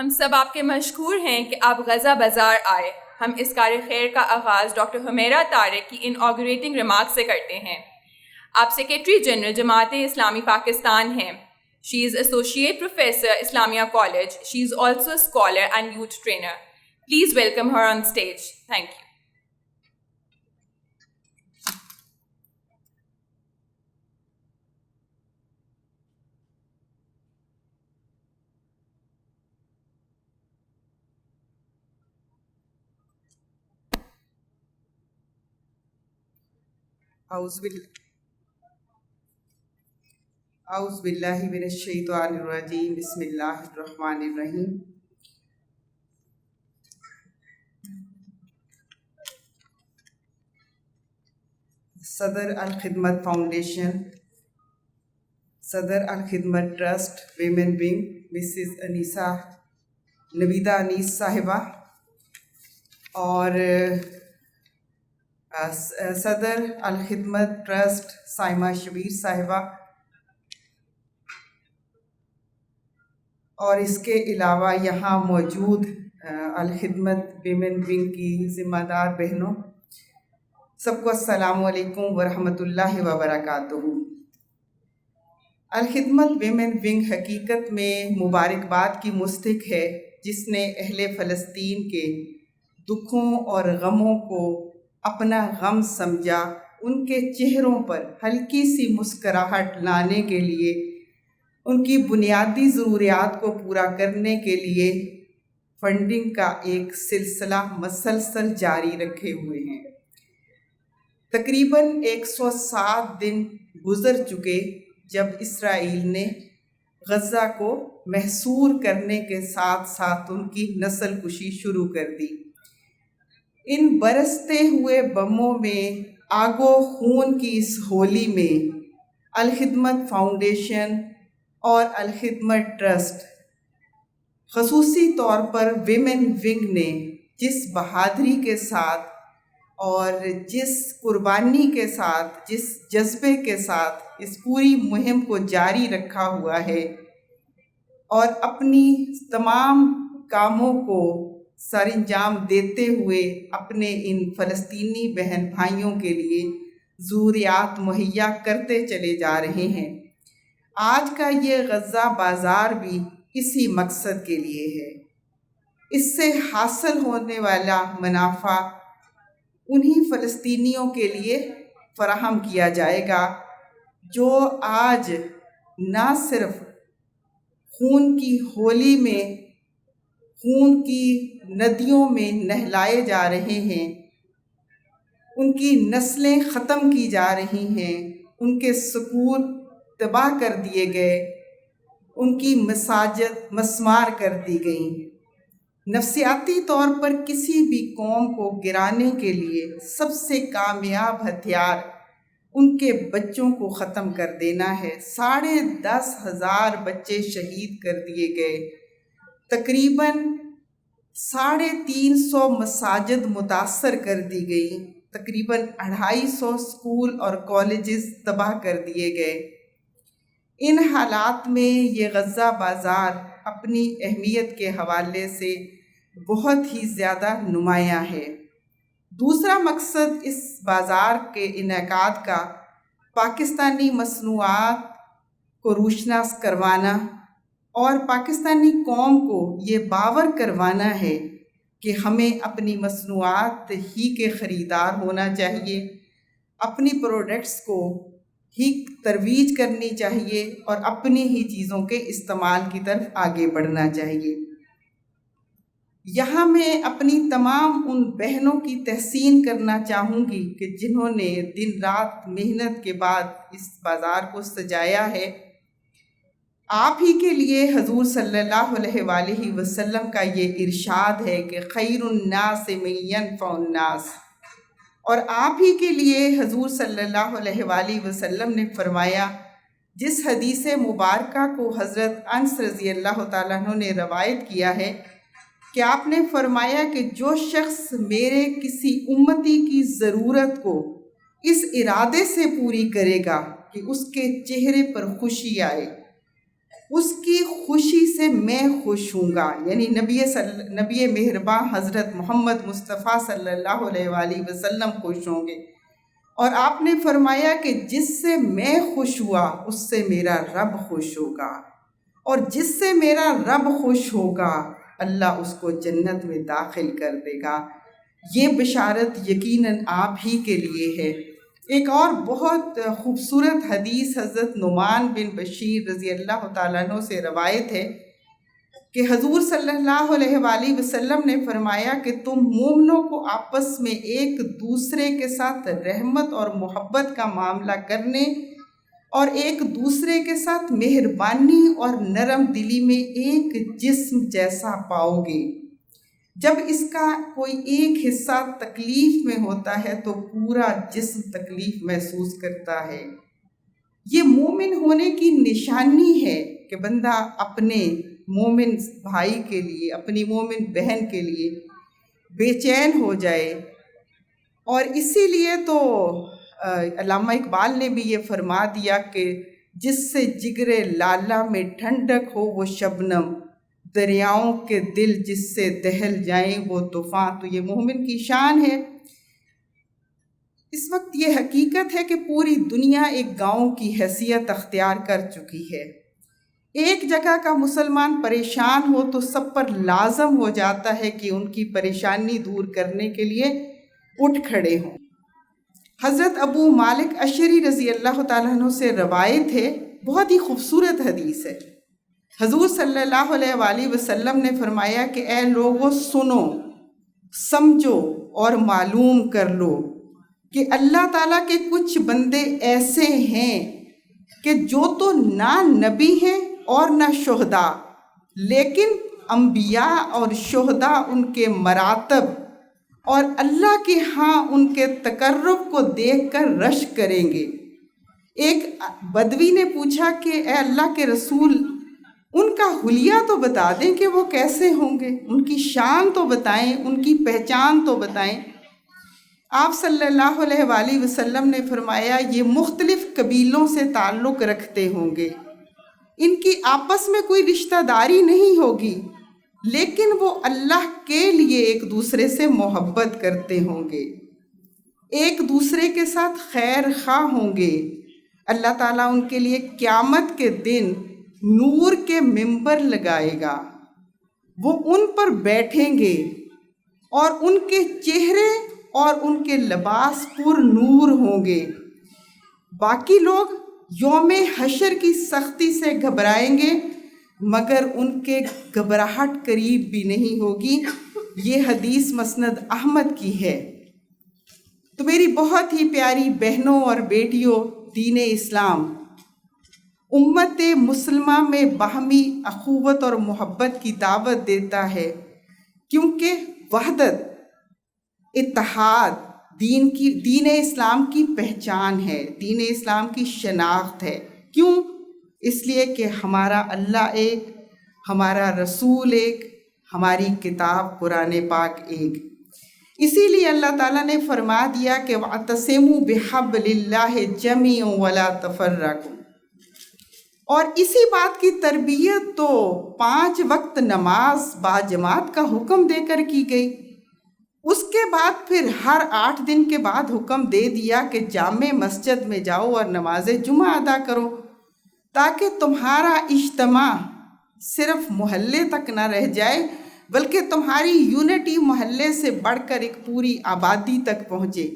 ہم سب آپ کے مشکور ہیں کہ آپ غزہ بازار آئے. ہم اس کار خیر کا آغاز ڈاکٹر حمیرہ طارق کی انوگریٹنگ ریمارک سے کرتے ہیں. آپ سیکریٹری جنرل جماعت اسلامی پاکستان ہیں. She is associate professor Islamia college. She is also a scholar and youth trainer. Please welcome her on stage. Thank you. اعوذ باللہ من الشیطان الرجیم. بسم اللہ الرحمن الرحیم. صدر الخدمت فاؤنڈیشن، صدر Alkhidmat trust women wing Mrs Anisa Naveeda Anees صاحبہ، اور صدر الخدمت ٹرسٹ سائمہ شبیر صاحبہ، اور اس کے علاوہ یہاں موجود الخدمت ویمن ونگ کی ذمہ دار بہنوں، سب کو السلام علیکم ورحمۃ اللہ وبرکاتہ. الخدمت ویمن ونگ حقیقت میں مبارکباد کی مستحق ہے، جس نے اہل فلسطین کے دکھوں اور غموں کو اپنا غم سمجھا، ان کے چہروں پر ہلکی سی مسکراہٹ لانے کے لیے، ان کی بنیادی ضروریات کو پورا کرنے کے لیے فنڈنگ کا ایک سلسلہ مسلسل جاری رکھے ہوئے ہیں. تقریباً 107 دن گزر چکے جب اسرائیل نے غزہ کو محصور کرنے کے ساتھ ساتھ ان کی نسل کشی شروع کر دی. ان برستے ہوئے بموں میں آگ و خون کی اس ہولی میں الخدمت فاؤنڈیشن اور الخدمت ٹرسٹ، خصوصی طور پر ویمن ونگ نے جس بہادری کے ساتھ اور جس قربانی کے ساتھ، جس جذبے کے ساتھ اس پوری مہم کو جاری رکھا ہوا ہے اور اپنی تمام کاموں کو سر انجام دیتے ہوئے اپنے ان فلسطینی بہن بھائیوں کے لیے ضروریات مہیا کرتے چلے جا رہے ہیں، آج کا یہ غزہ بازار بھی اسی مقصد کے لیے ہے. اس سے حاصل ہونے والا منافع انہی فلسطینیوں کے لیے فراہم کیا جائے گا جو آج نہ صرف خون کی ہولی میں خون کی ندیوں میں نہلائے جا رہے ہیں، ان کی نسلیں ختم کی جا رہی ہیں، ان کے سکول تباہ کر دیے گئے، ان کی مساجد مسمار کر دی گئیں. نفسیاتی طور پر کسی بھی قوم کو گرانے کے لیے سب سے کامیاب ہتھیار ان کے بچوں کو ختم کر دینا ہے. 10,500 بچے شہید کر دیے گئے، تقریباً 350 مساجد متاثر کر دی گئیں، تقریباً 250 اسکول اور کالجز تباہ کر دیے گئے. ان حالات میں یہ غزہ بازار اپنی اہمیت کے حوالے سے بہت ہی زیادہ نمایاں ہے. دوسرا مقصد اس بازار کے انعقاد کا پاکستانی مصنوعات کو روشناس کروانا اور پاکستانی قوم کو یہ باور کروانا ہے کہ ہمیں اپنی مصنوعات ہی کے خریدار ہونا چاہیے، اپنی پروڈکٹس کو ہی ترویج کرنی چاہیے اور اپنی ہی چیزوں کے استعمال کی طرف آگے بڑھنا چاہیے. یہاں میں اپنی تمام ان بہنوں کی تحسین کرنا چاہوں گی کہ جنہوں نے دن رات محنت کے بعد اس بازار کو سجایا ہے. آپ ہی کے لیے حضور صلی اللہ علیہ وآلہ وسلم کا یہ ارشاد ہے کہ خیر الناس من ینفع الناس، اور آپ ہی کے لیے حضور صلی اللہ علیہ وآلہ وسلم نے فرمایا، جس حدیث مبارکہ کو حضرت انس رضی اللہ تعالیٰ عنہ نے روایت کیا ہے کہ آپ نے فرمایا کہ جو شخص میرے کسی امتی کی ضرورت کو اس ارادے سے پوری کرے گا کہ اس کے چہرے پر خوشی آئے، اس کی خوشی سے میں خوش ہوں گا، یعنی نبی مہرباں حضرت محمد مصطفیٰ صلی اللہ علیہ وآلہ وسلم خوش ہوں گے۔ اور آپ نے فرمایا کہ جس سے میں خوش ہوا اس سے میرا رب خوش ہوگا، اور جس سے میرا رب خوش ہوگا اللہ اس کو جنت میں داخل کر دے گا۔ یہ بشارت یقیناً آپ ہی کے لیے ہے۔ ایک اور بہت خوبصورت حدیث حضرت نعمان بن بشیر رضی اللہ تعالیٰ عنہ سے روایت ہے کہ حضور صلی اللہ علیہ وآلہ وسلم نے فرمایا کہ تم مومنوں کو آپس میں ایک دوسرے کے ساتھ رحمت اور محبت کا معاملہ کرنے اور ایک دوسرے کے ساتھ مہربانی اور نرم دلی میں ایک جسم جیسا پاؤ گے۔ جب اس کا کوئی ایک حصہ تکلیف میں ہوتا ہے تو پورا جسم تکلیف محسوس کرتا ہے۔ یہ مومن ہونے کی نشانی ہے کہ بندہ اپنے مومن بھائی کے لیے، اپنی مومن بہن کے لیے بے چین ہو جائے۔ اور اسی لیے تو علامہ اقبال نے بھی یہ فرما دیا کہ جس سے جگر لالا میں ٹھنڈک ہو وہ شبنم، دریاؤں کے دل جس سے دہل جائیں وہ طوفاں۔ تو یہ مومن کی شان ہے۔ اس وقت یہ حقیقت ہے کہ پوری دنیا ایک گاؤں کی حیثیت اختیار کر چکی ہے۔ ایک جگہ کا مسلمان پریشان ہو تو سب پر لازم ہو جاتا ہے کہ ان کی پریشانی دور کرنے کے لیے اٹھ کھڑے ہوں۔ حضرت ابو مالک اشعری رضی اللہ تعالیٰ عنہ سے روایت ہے، بہت ہی خوبصورت حدیث ہے۔ حضور صلی اللہ علیہ وآلہ وسلم نے فرمایا کہ اے لوگو سنو، سمجھو اور معلوم کر لو کہ اللہ تعالیٰ کے کچھ بندے ایسے ہیں کہ جو تو نہ نبی ہیں اور نہ شہداء، لیکن انبیاء اور شہداء ان کے مراتب اور اللہ کے ہاں ان کے تقرب کو دیکھ کر رشک کریں گے۔ ایک بدوی نے پوچھا کہ اے اللہ کے رسول، ان کا حلیہ تو بتا دیں کہ وہ کیسے ہوں گے، ان کی شان تو بتائیں، ان کی پہچان تو بتائیں۔ آپ صلی اللہ علیہ وآلہ وسلم نے فرمایا یہ مختلف قبیلوں سے تعلق رکھتے ہوں گے، ان کی آپس میں کوئی رشتہ داری نہیں ہوگی، لیکن وہ اللہ کے لیے ایک دوسرے سے محبت کرتے ہوں گے، ایک دوسرے کے ساتھ خیر خواہ ہوں گے۔ اللہ تعالیٰ ان کے لیے قیامت کے دن نور کے ممبر لگائے گا، وہ ان پر بیٹھیں گے اور ان کے چہرے اور ان کے لباس پر نور ہوں گے۔ باقی لوگ یوم حشر کی سختی سے گھبرائیں گے مگر ان کے گھبراہٹ قریب بھی نہیں ہوگی۔ یہ حدیث مسند احمد کی ہے۔ تو میری بہت ہی پیاری بہنوں اور بیٹیوں، دین اسلام امت مسلمہ میں باہمی اخوت اور محبت کی دعوت دیتا ہے، کیونکہ وحدت، اتحاد دین اسلام کی پہچان ہے، دین اسلام کی شناخت ہے۔ کیوں؟ اس لیے کہ ہمارا اللہ ایک، ہمارا رسول ایک، ہماری کتاب قرآن پاک ایک۔ اسی لیے اللہ تعالیٰ نے فرما دیا کہ وَاعْتَصِمُوا بِحَبْلِ اللَّهِ جَمِيعًا وَلَا تَفَرَّقُوا۔ اور اسی بات کی تربیت تو 5 وقت نماز باجماعت کا حکم دے کر کی گئی۔ اس کے بعد پھر ہر 8 دن کے بعد حکم دے دیا کہ جامع مسجد میں جاؤ اور نماز جمعہ ادا کرو، تاکہ تمہارا اجتماع صرف محلے تک نہ رہ جائے بلکہ تمہاری یونٹی محلے سے بڑھ کر ایک پوری آبادی تک پہنچے۔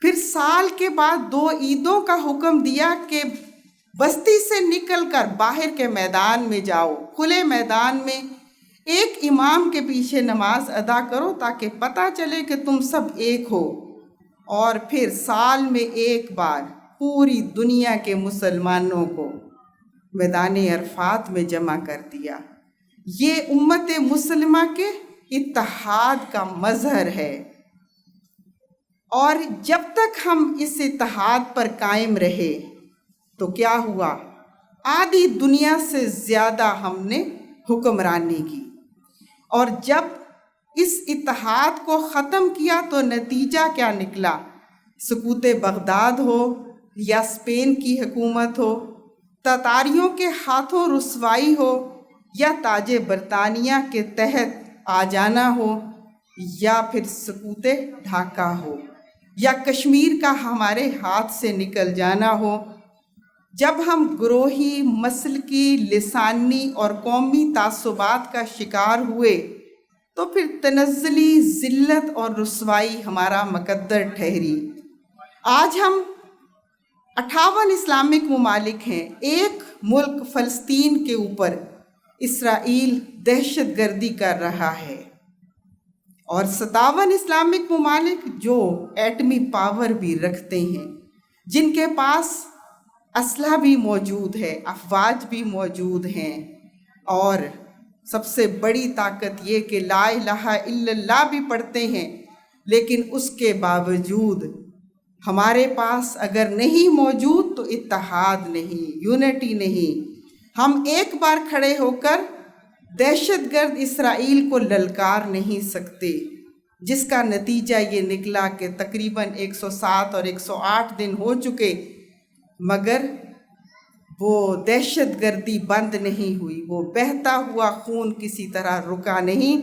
پھر سال کے بعد 2 عیدوں کا حکم دیا کہ بستی سے نکل کر باہر کے میدان میں جاؤ، کھلے میدان میں ایک امام کے پیچھے نماز ادا کرو تاکہ پتہ چلے کہ تم سب ایک ہو۔ اور پھر سال میں ایک بار پوری دنیا کے مسلمانوں کو میدان عرفات میں جمع کر دیا۔ یہ امت مسلمہ کے اتحاد کا مظہر ہے، اور جب تک ہم اس اتحاد پر قائم رہے تو کیا ہوا؟ آدھی دنیا سے زیادہ ہم نے حکمرانی کی، اور جب اس اتحاد کو ختم کیا تو نتیجہ کیا نکلا؟ سقوط بغداد ہو یا اسپین کی حکومت ہو تاتاریوں کے ہاتھوں رسوائی ہو یا تاج برطانیہ کے تحت آ جانا ہو یا پھر سقوط ڈھاکہ ہو یا کشمیر کا ہمارے ہاتھ سے نکل جانا ہو، جب ہم گروہی، مسلکی، لسانی اور قومی تعصبات کا شکار ہوئے تو پھر تنزلی ذلت اور رسوائی ہمارا مقدر ٹھہری۔ آج ہم 58 اسلامک ممالک ہیں، ایک ملک فلسطین کے اوپر اسرائیل دہشت گردی کر رہا ہے، اور 57 اسلامک ممالک جو ایٹمی پاور بھی رکھتے ہیں، جن کے پاس اسلحہ بھی موجود ہے، افواج بھی موجود ہیں، اور سب سے بڑی طاقت یہ کہ لا الہ الا اللہ بھی پڑھتے ہیں، لیکن اس کے باوجود ہمارے پاس اگر نہیں موجود تو اتحاد نہیں، یونٹی نہیں۔ ہم ایک بار کھڑے ہو کر دہشت گرد اسرائیل کو للکار نہیں سکتے، جس کا نتیجہ یہ نکلا کہ تقریباً 107 اور 108 دن ہو چکے، مگر وہ دہشت گردی بند نہیں ہوئی، وہ بہتا ہوا خون کسی طرح رکا نہیں۔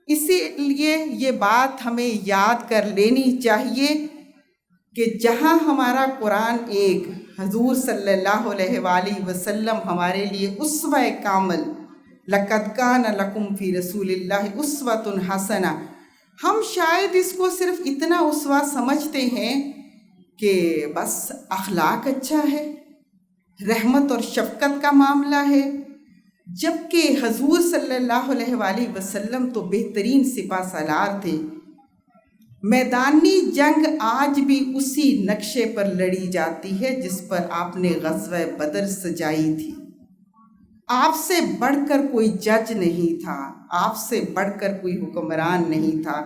اسی لیے یہ بات ہمیں یاد کر لینی چاہیے کہ جہاں ہمارا قرآن ایک، حضور صلی اللہ علیہ وآلہ وسلم ہمارے لیے اسوہ کامل، لَقَدْ كَانَ لَكُمْ فِي رَسُولِ اللَّهِ أُسْوَةٌ حَسَنَةٌ، ہم شاید اس کو صرف اتنا اسوہ سمجھتے ہیں کہ بس اخلاق اچھا ہے، رحمت اور شفقت کا معاملہ ہے، جبکہ حضور صلی اللہ علیہ وآلہ وسلم تو بہترین سپہ سالار تھے۔ میدانی جنگ آج بھی اسی نقشے پر لڑی جاتی ہے جس پر آپ نے غزوہ بدر سجائی تھی۔ آپ سے بڑھ کر کوئی جج نہیں تھا، آپ سے بڑھ کر کوئی حکمران نہیں تھا۔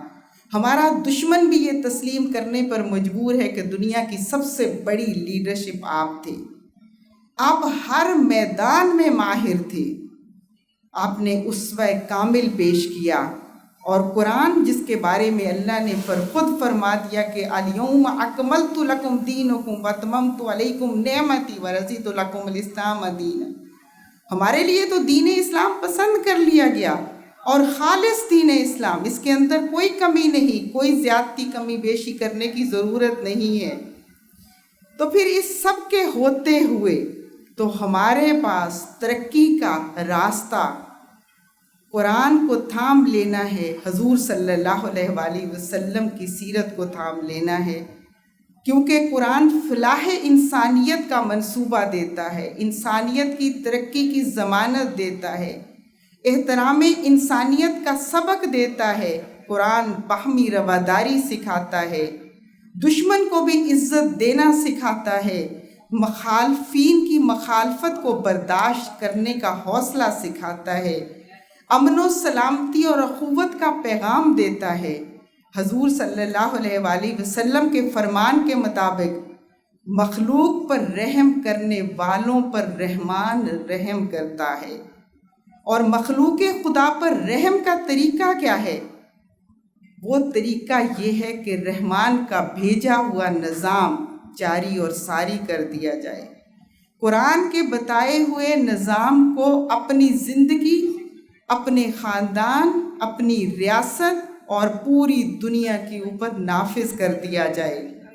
ہمارا دشمن بھی یہ تسلیم کرنے پر مجبور ہے کہ دنیا کی سب سے بڑی لیڈرشپ آپ تھے، آپ ہر میدان میں ماہر تھے، آپ نے اسوہ کامل پیش کیا۔ اور قرآن جس کے بارے میں اللہ نے خود فرما دیا کہ الیوم اکملت لکم دینکم واتممت علیکم نعمتی ورضیت لکم الاسلام دینا، ہمارے لیے تو دین اسلام پسند کر لیا گیا، اور خالص دین اسلام، اس کے اندر کوئی کمی نہیں، کوئی زیادتی کمی بیشی کرنے کی ضرورت نہیں ہے۔ تو پھر اس سب کے ہوتے ہوئے تو ہمارے پاس ترقی کا راستہ قرآن کو تھام لینا ہے، حضور صلی اللہ علیہ وآلہ وسلم کی سیرت کو تھام لینا ہے، کیونکہ قرآن فلاح انسانیت کا منصوبہ دیتا ہے، انسانیت کی ترقی کی ضمانت دیتا ہے، احترام انسانیت کا سبق دیتا ہے، قرآن باہمی رواداری سکھاتا ہے، دشمن کو بھی عزت دینا سکھاتا ہے، مخالفین کی مخالفت کو برداشت کرنے کا حوصلہ سکھاتا ہے، امن و سلامتی اور اخوت کا پیغام دیتا ہے۔ حضور صلی اللہ علیہ وآلہ وسلم کے فرمان کے مطابق مخلوق پر رحم کرنے والوں پر رحمان رحم کرتا ہے، اور مخلوق خدا پر رحم کا طریقہ کیا ہے؟ وہ طریقہ یہ ہے کہ رحمان کا بھیجا ہوا نظام جاری اور ساری کر دیا جائے، قرآن کے بتائے ہوئے نظام کو اپنی زندگی، اپنے خاندان، اپنی ریاست اور پوری دنیا کے اوپر نافذ کر دیا جائے۔